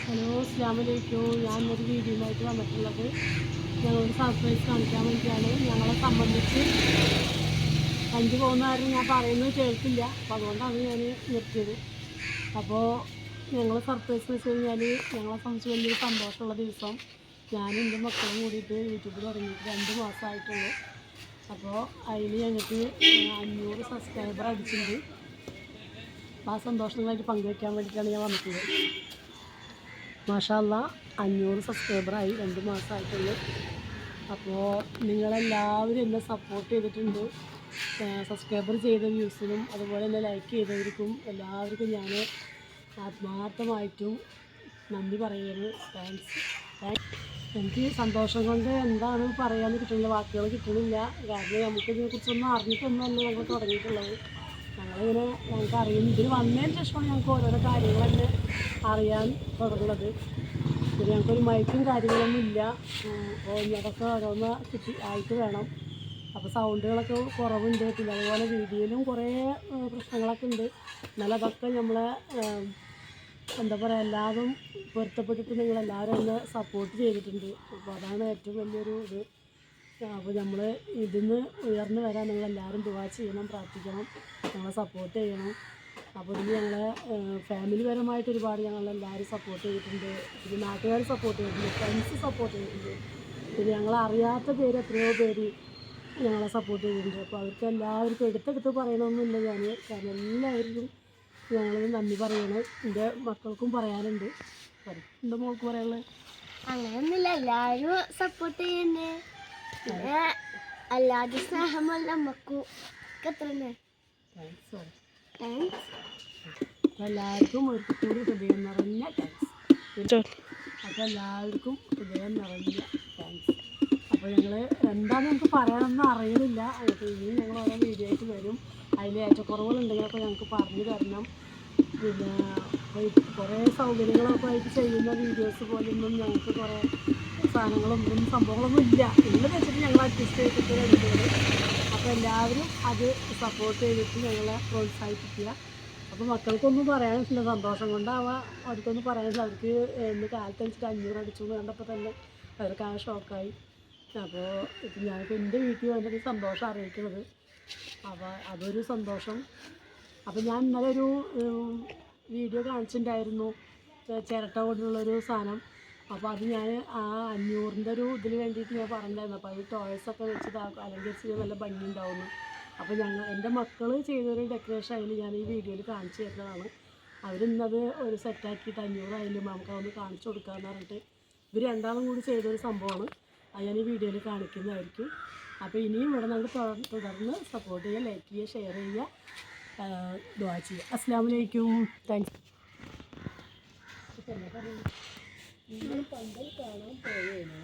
Hello, അസ്സലാമു അലൈക്കും. ഞാനൊരു വീഡിയോയുമായിട്ട് വന്നിട്ടുള്ളത് ഞങ്ങളൊരു സർപ്രൈസ് കാണിക്കാൻ വേണ്ടിയാണ്. ഞങ്ങളെ സംബന്ധിച്ച് കഞ്ചു പോകുന്ന കാര്യം ഞാൻ പറയുന്നത് കേൾക്കില്ല, അപ്പോൾ അതുകൊണ്ടാണ് ഞാൻ നിർത്തിയത്. അപ്പോൾ ഞങ്ങൾ സർപ്രൈസ് എന്ന് വെച്ച് കഴിഞ്ഞാൽ ഞങ്ങളെ സംബന്ധിച്ച് വലിയൊരു സന്തോഷമുള്ള ദിവസം. ഞാനും എൻ്റെ മക്കളും കൂടിയിട്ട് യൂട്യൂബ് തുടങ്ങിയിട്ട് 2 മാസമായിട്ടുള്ളൂ. അപ്പോൾ അതിൽ ഞങ്ങൾക്ക് 500 സബ്സ്ക്രൈബർ അടിച്ചിട്ടുണ്ട്. ആ സന്തോഷങ്ങളായിട്ട് പങ്കുവയ്ക്കാൻ വേണ്ടിയിട്ടാണ് ഞാൻ വന്നിട്ടുള്ളത്. മാഷാ അല്ലാഹ് 500 സബ്സ്ക്രൈബറായി 2 മാസമായിട്ടുള്ളൂ. അപ്പോൾ നിങ്ങളെല്ലാവരും എന്നെ സപ്പോർട്ട് ചെയ്തിട്ടുണ്ട്. സബ്സ്ക്രൈബർ ചെയ്ത വ്യൂസിനും അതുപോലെ തന്നെ ലൈക്ക് ചെയ്തവർക്കും എല്ലാവർക്കും ഞാൻ ആത്മാർത്ഥമായിട്ടും നന്ദി പറയുന്നു. താങ്ക്സ്. എനിക്ക് സന്തോഷം കൊണ്ട് എന്താണ് പറയാമെന്ന് കിട്ടുന്നില്ല, വാക്കുകൾ കിട്ടുന്നില്ല. കാരണം നമുക്ക് ഇതിനെക്കുറിച്ചൊന്നും അറിഞ്ഞിട്ടൊന്നുമല്ല ഞങ്ങൾ തുടങ്ങിയിട്ടുള്ളത്. ഞങ്ങൾക്ക് അറിയുന്നു, ഇതിൽ വന്നതിന് ശേഷമാണ് ഞങ്ങൾക്ക് ഓരോരോ കാര്യങ്ങൾ തന്നെ അറിയാൻ തുടങ്ങുന്നത്. പിന്നെ ഞങ്ങൾക്കൊരു മൈക്കും കാര്യങ്ങളൊന്നും ഇല്ല. അപ്പോൾ അതൊക്കെ ഓരോന്ന് ആയിട്ട് വേണം. അപ്പോൾ സൗണ്ടുകളൊക്കെ കുറവുണ്ട്. പിന്നെ അതുപോലെ വീഡിയോയിലും കുറേ പ്രശ്നങ്ങളൊക്കെ ഉണ്ട്. എന്നാലും അതൊക്കെ നമ്മളെ എന്താ പറയുക, എല്ലാതും പൊരുത്തപ്പെട്ടിട്ട് നിങ്ങളെല്ലാവരും എന്നെ സപ്പോർട്ട് ചെയ്തിട്ടുണ്ട്. അപ്പോൾ അതാണ് ഏറ്റവും വലിയൊരു ഇത്. അപ്പോൾ നമ്മൾ ഇതിന്ന് ഉയർന്നു വരാൻ നിങ്ങളെല്ലാവരും ദുആ ചെയ്യണം, പ്രാർത്ഥിക്കണം, ഞങ്ങളെ സപ്പോർട്ട് ചെയ്യണം. അപ്പോൾ ഇതിന് ഞങ്ങളെ ഫാമിലി പരമായിട്ട് ഒരുപാട് ഞങ്ങളെല്ലാവരും സപ്പോർട്ട് ചെയ്തിട്ടുണ്ട്. പിന്നെ നാട്ടുകാർ സപ്പോർട്ട് ചെയ്തിട്ടുണ്ട്, ഫ്രണ്ട്സ് സപ്പോർട്ട് ചെയ്തിട്ടുണ്ട്. പിന്നെ ഞങ്ങളറിയാത്ത പേര് എത്രയോ പേര് ഞങ്ങളെ സപ്പോർട്ട് ചെയ്തിട്ടുണ്ട്. അപ്പോൾ അവർക്ക് എല്ലാവർക്കും എടുത്തെടുത്ത് പറയണമെന്നില്ല ഞാൻ, കാരണം എല്ലാവർക്കും ഞങ്ങൾ നന്ദി പറയണം. എൻ്റെ മക്കൾക്കും പറയാനുണ്ട്. എൻ്റെ മോൾക്ക് പറയാനുള്ളത് അങ്ങനെയൊന്നുമില്ല, എല്ലാവരും സപ്പോർട്ട് ചെയ്യുന്നേ. പിന്നെ അല്ലാതെ സ്നേഹമല്ല നമുക്കും എത്ര താങ്ക്സ്. എല്ലാവർക്കും ഒരിക്കൽ കൂടി ഹൃദയം നിറഞ്ഞ താങ്ക്സ്. അപ്പോൾ എല്ലാവർക്കും ഹൃദയം നിറഞ്ഞ താങ്ക്സ്. അപ്പോൾ ഞങ്ങൾ എന്താണെന്ന് നമുക്ക് പറയാനൊന്നും അറിയണില്ല. അപ്പോൾ ഇനിയും ഞങ്ങൾ ഓരോ വീഡിയോ ആയിട്ട് വരും. അതിൽ ഏറ്റക്കുറവുകളുണ്ടെങ്കിലൊക്കെ ഞങ്ങൾക്ക് പറഞ്ഞു തരണം. പിന്നെ കുറേ സൗകര്യങ്ങളൊക്കെ ആയിട്ട് ചെയ്യുന്ന വീഡിയോസ് പോലൊന്നും ഞങ്ങൾക്ക് കുറേ സാധനങ്ങളൊന്നും സംഭവങ്ങളൊന്നും ഇല്ല. ഉള്ളത് വെച്ചിട്ട് ഞങ്ങൾ അഡ്ജസ്റ്റ് ചെയ്തിട്ട് വരുന്നത്. അപ്പോൾ എല്ലാവരും അത് സപ്പോർട്ട് ചെയ്തിട്ട് ഞങ്ങളെ പ്രോത്സാഹിപ്പിക്കുക. അപ്പോൾ മക്കൾക്കൊന്നും പറയാനില്ല, സന്തോഷം കൊണ്ടാവാം അവർക്കൊന്നും പറയാനില്ല. അവർക്ക് ഇന്ന് കാലത്ത് വെച്ചിട്ട് 500 അടിച്ചു എന്ന് കണ്ടപ്പോൾ തന്നെ അവർക്ക് ആ ഷോക്കായി. അപ്പോൾ ഞാനിപ്പോൾ എൻ്റെ വീട്ടിൽ വന്നിട്ട് സന്തോഷം അറിയിക്കുന്നത്. അപ്പോൾ അതൊരു സന്തോഷം. അപ്പോൾ ഞാൻ ഇന്നലെ ഒരു വീഡിയോ കാണിച്ചിട്ടുണ്ടായിരുന്നു, ചിരട്ട കൊണ്ടുള്ളൊരു സാധനം. അപ്പോൾ അത് ഞാൻ ആ 500ൻ്റെ ഒരു ഇതിന് വേണ്ടിയിട്ട് ഞാൻ പറഞ്ഞിട്ടുണ്ടായിരുന്നു. അപ്പോൾ അത് ടോയ്സൊക്കെ വെച്ചിട്ട് അലങ്കരിച്ച് നല്ല ഭംഗി ഉണ്ടാവുന്നു. അപ്പോൾ എൻ്റെ മക്കൾ ചെയ്തൊരു ഡെക്കറേഷൻ അതിൽ ഞാൻ ഈ വീഡിയോയിൽ കാണിച്ചു തരുന്നതാണ്. അവരിന്നത് ഒരു സെറ്റാക്കിയിട്ട് 500 ആയാലും നമുക്കതൊന്ന് കാണിച്ചു കൊടുക്കാമെന്ന് പറഞ്ഞിട്ട് ഇവർ രണ്ടാളും കൂടി ചെയ്തൊരു സംഭവമാണ്. അത് ഞാൻ ഈ വീഡിയോയിൽ കാണിക്കുന്നതായിരിക്കും. അപ്പോൾ ഇനിയും ഇവിടെ നമ്മൾ തുടർന്ന് സപ്പോർട്ട് ചെയ്യുക, ലൈക്ക് ചെയ്യുക, ഷെയർ ചെയ്യുക, ദുആ ചെയ്യുക. അസ്സലാമു അലൈക്കും. താങ്ക്സ്. പന്തൽ കാണാൻ പോയേനെ.